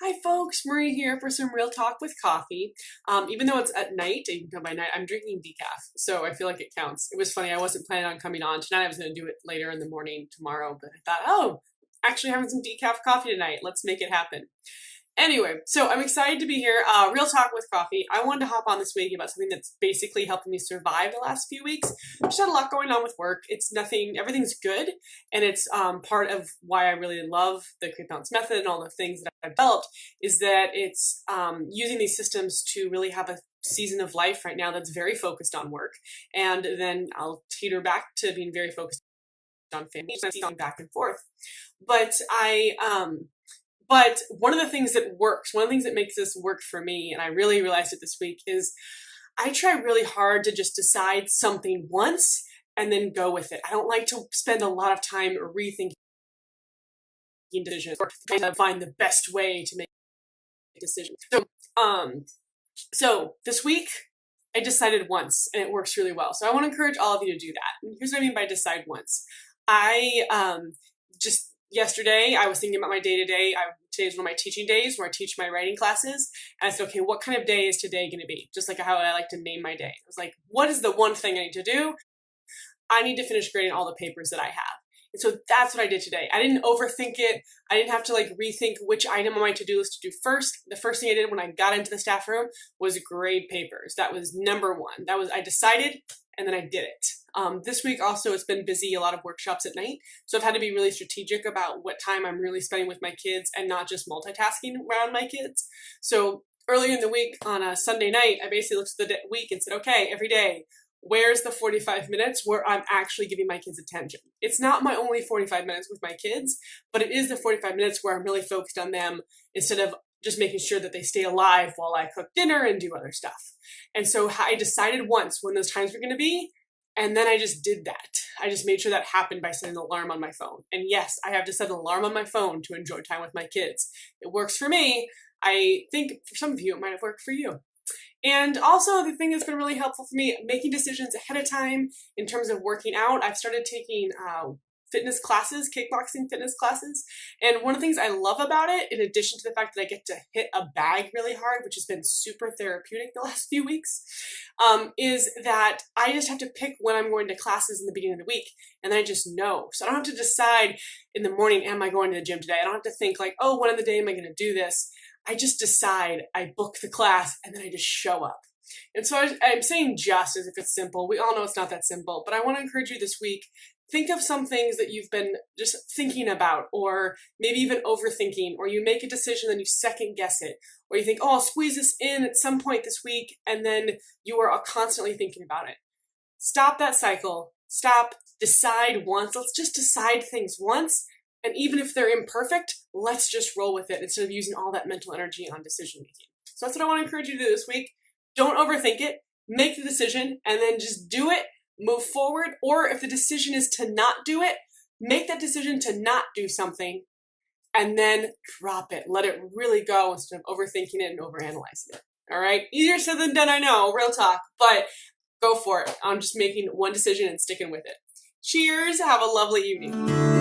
Hi folks, Marie here for some real talk with coffee. Even though it's at night, and you can tell by night, I'm drinking decaf, so I feel like it counts. It was funny, I wasn't planning on coming on tonight. I was going to do it later in the morning tomorrow, but I thought, oh, actually having some decaf coffee tonight. Let's make it happen. Anyway, so I'm excited to be here. Real talk with coffee. I wanted to hop on this week about something that's basically helping me survive the last few weeks. I've just had a lot going on with work. It's nothing, everything's good, and it's part of why I really love the Create Balance method and all the things that I've developed is that it's using these systems to really have a season of life right now that's very focused on work, and then I'll teeter back to being very focused on family, going back and forth. But one of the things that works, one of the things that makes this work for me, and I really realized it this week, is I try really hard to just decide something once and then go with it. I don't like to spend a lot of time rethinking decisions or trying to find the best way to make decisions. So this week, I decided once, and it works really well. So I want to encourage all of you to do that. And here's what I mean by decide once. Yesterday, I was thinking about my day-to-day. Today is one of my teaching days where I teach my writing classes. And I said, okay, what kind of day is today going to be? Just like how I like to name my day. I was like, what is the one thing I need to do? I need to finish grading all the papers that I have. And so that's what I did today. I didn't overthink it. I didn't have to rethink which item on my to-do list to do first. The first thing I did when I got into the staff room was grade papers. That was number one. I decided, and then I did it. This week also, it's been busy, a lot of workshops at night. So I've had to be really strategic about what time I'm really spending with my kids and not just multitasking around my kids. So earlier in the week on a Sunday night, I basically looked at the week and said, okay, every day, where's the 45 minutes where I'm actually giving my kids attention? It's not my only 45 minutes with my kids, but it is the 45 minutes where I'm really focused on them instead of just making sure that they stay alive while I cook dinner and do other stuff. And so I decided once when those times were going to be, and then I just did that. I just made sure that happened by setting an alarm on my phone. And yes, I have to set an alarm on my phone to enjoy time with my kids. It works for me. I think for some of you, it might have worked for you. And also the thing that's been really helpful for me, making decisions ahead of time in terms of working out. I've started taking fitness classes, kickboxing fitness classes. And one of the things I love about it, in addition to the fact that I get to hit a bag really hard, which has been super therapeutic the last few weeks, is that I just have to pick when I'm going to classes in the beginning of the week. And then I just know. So I don't have to decide in the morning, am I going to the gym today? I don't have to think oh, when in the day am I going to do this? I just decide, I book the class, and then I just show up. And so I'm saying just as if it's simple. We all know it's not that simple, but I want to encourage you this week, think of some things that you've been just thinking about, or maybe even overthinking, or you make a decision and you second guess it, or you think, oh, I'll squeeze this in at some point this week, and then you are constantly thinking about it. Stop that cycle. Stop. Decide once. Let's just decide things once. And even if they're imperfect, let's just roll with it instead of using all that mental energy on decision making. So that's what I want to encourage you to do this week. Don't overthink it. Make the decision and then just do it. Move forward. Or if the decision is to not do it, make that decision to not do something and then drop it. Let it really go instead of overthinking it and overanalyzing it. All right? Easier said than done, I know, real talk, but go for it. I'm just making one decision and sticking with it. Cheers. Have a lovely evening.